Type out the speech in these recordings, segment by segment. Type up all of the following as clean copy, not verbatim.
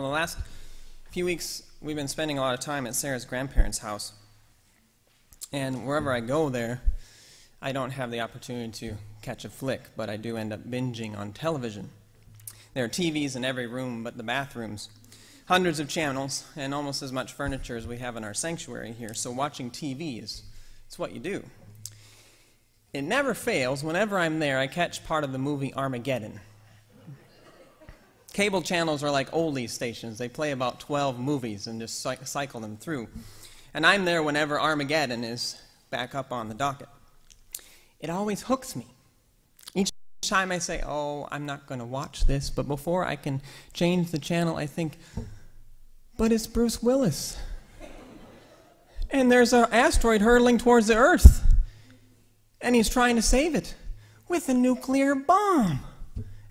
Well, the last few weeks, we've been spending a lot of time at Sarah's grandparents' house. And wherever I go there, I don't have the opportunity to catch a flick, but I do end up binging on television. There are TVs in every room but the bathrooms, hundreds of channels, and almost as much furniture as we have in our sanctuary here. So watching TV it's what you do. It never fails. Whenever I'm there, I catch part of the movie Armageddon. Cable channels are like oldies stations. They play about 12 movies and just cycle them through. And I'm there whenever Armageddon is back up on the docket. It always hooks me. Each time I say, oh, I'm not going to watch this, but before I can change the channel, I think, but it's Bruce Willis. And there's an asteroid hurtling towards the Earth. And he's trying to save it with a nuclear bomb.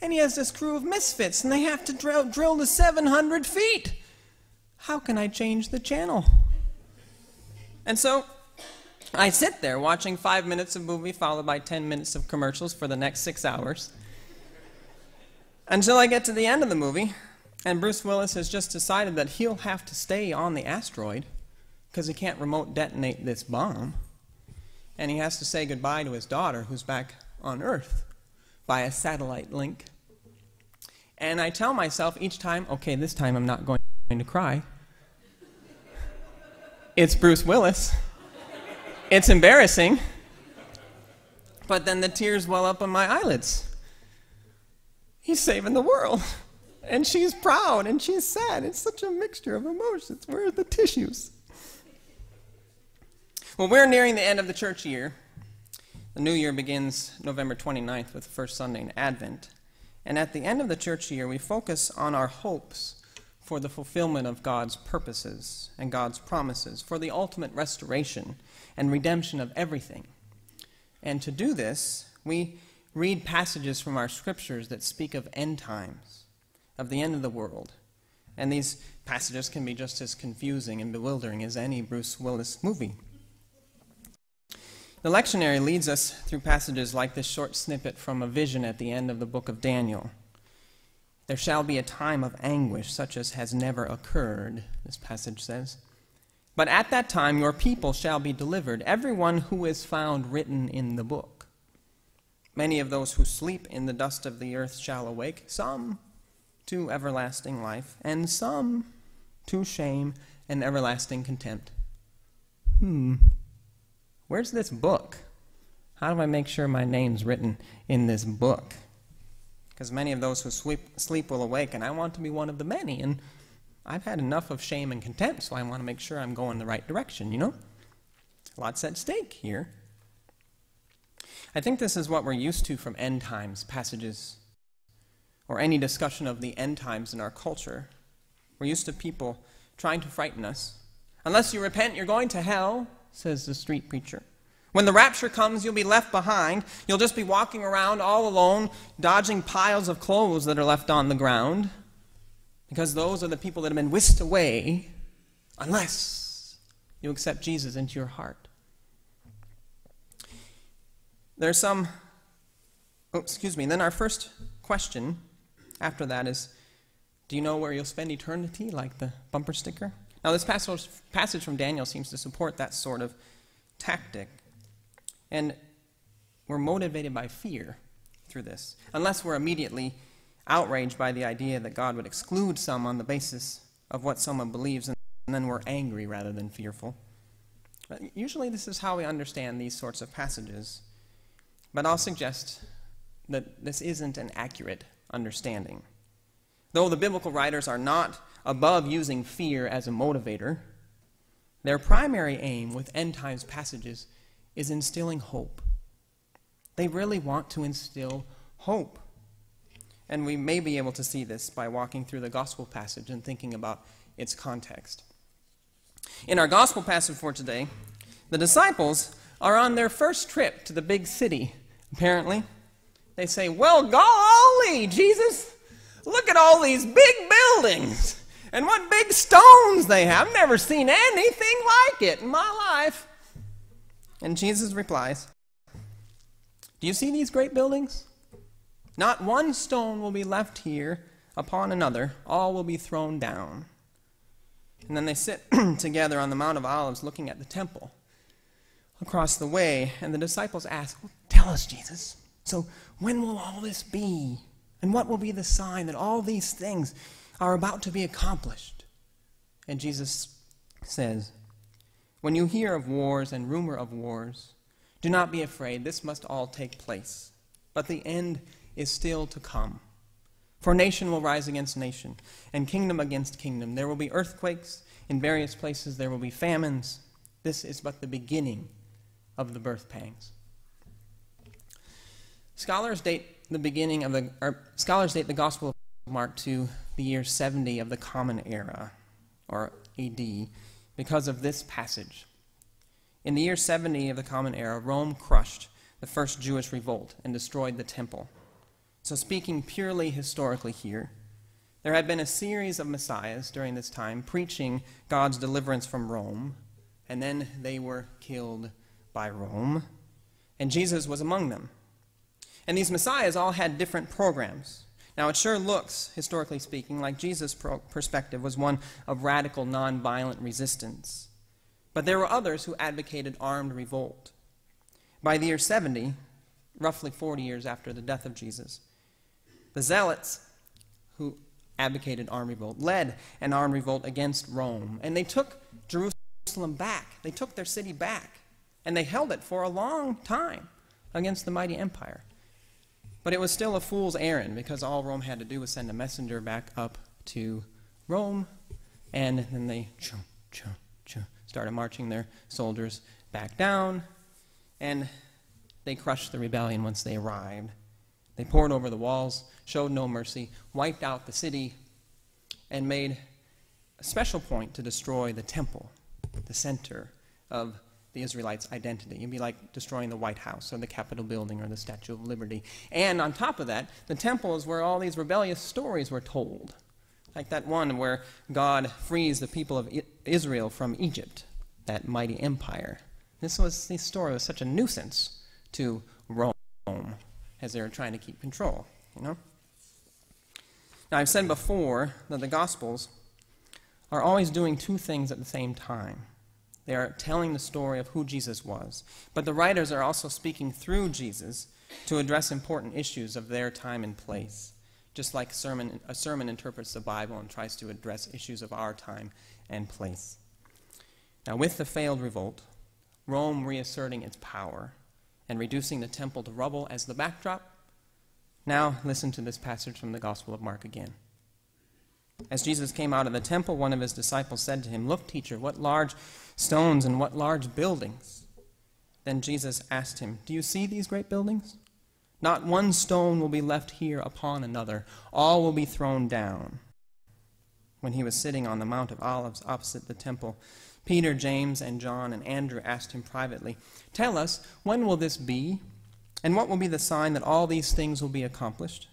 And he has this crew of misfits, and they have to drill to 700 feet. How can I change the channel? And so I sit there watching 5 minutes of movie followed by 10 minutes of commercials for the next 6 hours until I get to the end of the movie, and Bruce Willis has just decided that he'll have to stay on the asteroid because he can't remote detonate this bomb. And he has to say goodbye to his daughter, who's back on Earth, via satellite link. And I tell myself each time, okay, this time I'm not going to cry. It's Bruce Willis. It's embarrassing. But then the tears well up on my eyelids. He's saving the world. And she's proud and she's sad. It's such a mixture of emotions. Where are the tissues? Well, we're nearing the end of the church year. The new year begins November 29th with the first Sunday in Advent. And at the end of the church year, we focus on our hopes for the fulfillment of God's purposes and God's promises, for the ultimate restoration and redemption of everything. And to do this, we read passages from our scriptures that speak of end times, of the end of the world. And these passages can be just as confusing and bewildering as any Bruce Willis movie. The lectionary leads us through passages like this short snippet from a vision at the end of the book of Daniel. There shall be a time of anguish such as has never occurred, this passage says. But at that time your people shall be delivered, everyone who is found written in the book. Many of those who sleep in the dust of the earth shall awake, some to everlasting life, and some to shame and everlasting contempt. Where's this book? How do I make sure my name's written in this book? Because many of those who sleep will awake, and I want to be one of the many, and I've had enough of shame and contempt, so I want to make sure I'm going the right direction, you know? Lots at stake here. I think this is what we're used to from end times passages, or any discussion of the end times in our culture. We're used to people trying to frighten us. Unless you repent, you're going to hell, says the street preacher. When the rapture comes, you'll be left behind. You'll just be walking around all alone, dodging piles of clothes that are left on the ground, because those are the people that have been whisked away, unless you accept Jesus into your heart. Then our first question after that is, do you know where you'll spend eternity, like the bumper sticker? Now, this passage from Daniel seems to support that sort of tactic. And we're motivated by fear through this, unless we're immediately outraged by the idea that God would exclude some on the basis of what someone believes, and then we're angry rather than fearful. But usually this is how we understand these sorts of passages. But I'll suggest that this isn't an accurate understanding. Though the biblical writers are not above using fear as a motivator, their primary aim with end times passages is instilling hope. They really want to instill hope. And we may be able to see this by walking through the gospel passage and thinking about its context. In our gospel passage for today, the disciples are on their first trip to the big city, apparently. They say, well, golly, Jesus, look at all these big buildings. And what big stones they have. I've never seen anything like it in my life. And Jesus replies, do you see these great buildings? Not one stone will be left here upon another, all will be thrown down. And then they sit together on the Mount of Olives looking at the temple across the way, and the disciples ask, well, tell us, Jesus, so when will all this be? And what will be the sign that all these things are about to be accomplished? And Jesus says, when you hear of wars and rumor of wars, do not be afraid, this must all take place. But the end is still to come. For nation will rise against nation, and kingdom against kingdom. There will be earthquakes in various places, there will be famines. This is but the beginning of the birth pangs. Scholars date the Gospel of Mark to the year 70 of the Common Era, or AD, because of this passage. In the year 70 of the Common Era, Rome crushed the first Jewish revolt and destroyed the temple. So speaking purely historically here, there had been a series of messiahs during this time preaching God's deliverance from Rome, and then they were killed by Rome, and Jesus was among them. And these messiahs all had different programs. Now, it sure looks, historically speaking, like Jesus' perspective was one of radical, nonviolent resistance. But there were others who advocated armed revolt. By the year 70, roughly 40 years after the death of Jesus, the Zealots, who advocated armed revolt, led an armed revolt against Rome. And they took Jerusalem back. They took their city back. And they held it for a long time against the mighty empire. But it was still a fool's errand, because all Rome had to do was send a messenger back up to Rome, and then they started marching their soldiers back down, and they crushed the rebellion once they arrived. They poured over the walls, showed no mercy, wiped out the city, and made a special point to destroy the temple, the center of the Israelites' identity. It'd be like destroying the White House or the Capitol building or the Statue of Liberty. And on top of that, the temple is where all these rebellious stories were told. Like that one where God frees the people of Israel from Egypt, that mighty empire. This story was such a nuisance to Rome as they were trying to keep control, you know? Now, I've said before that the Gospels are always doing two things at the same time. They are telling the story of who Jesus was, but the writers are also speaking through Jesus to address important issues of their time and place, just like a sermon interprets the Bible and tries to address issues of our time and place. Now, with the failed revolt, Rome reasserting its power and reducing the temple to rubble as the backdrop, now listen to this passage from the Gospel of Mark again. As Jesus came out of the temple, one of his disciples said to him, "Look, teacher, what large stones and what large buildings." Then Jesus asked him, "Do you see these great buildings? Not one stone will be left here upon another. All will be thrown down." When he was sitting on the Mount of Olives opposite the temple, Peter, James, and John, and Andrew asked him privately, "Tell us, when will this be? And what will be the sign that all these things will be accomplished?"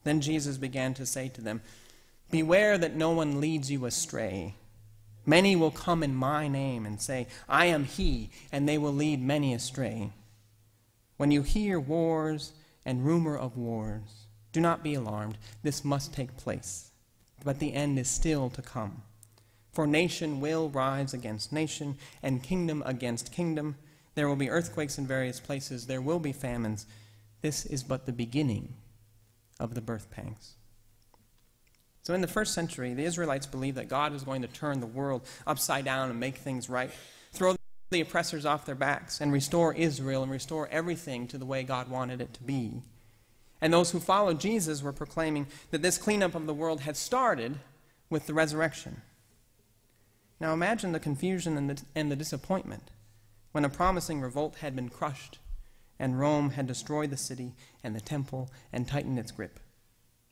Then Jesus began to say to them, "Beware that no one leads you astray. Many will come in my name and say, 'I am he,' and they will lead many astray. When you hear wars and rumor of wars, do not be alarmed. This must take place, but the end is still to come. For nation will rise against nation, and kingdom against kingdom. There will be earthquakes in various places. There will be famines. This is but the beginning of the birth pangs." So in the first century, the Israelites believed that God was going to turn the world upside down and make things right, throw the oppressors off their backs, and restore Israel and restore everything to the way God wanted it to be. And those who followed Jesus were proclaiming that this cleanup of the world had started with the resurrection. Now imagine the confusion and the disappointment when a promising revolt had been crushed and Rome had destroyed the city and the temple and tightened its grip.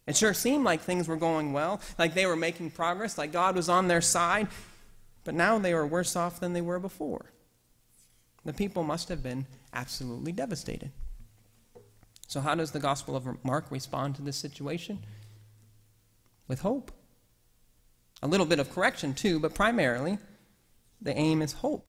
It sure seemed like things were going well, like they were making progress, like God was on their side, but now they were worse off than they were before. The people must have been absolutely devastated. So how does the Gospel of Mark respond to this situation? With hope. A little bit of correction too, but primarily the aim is hope.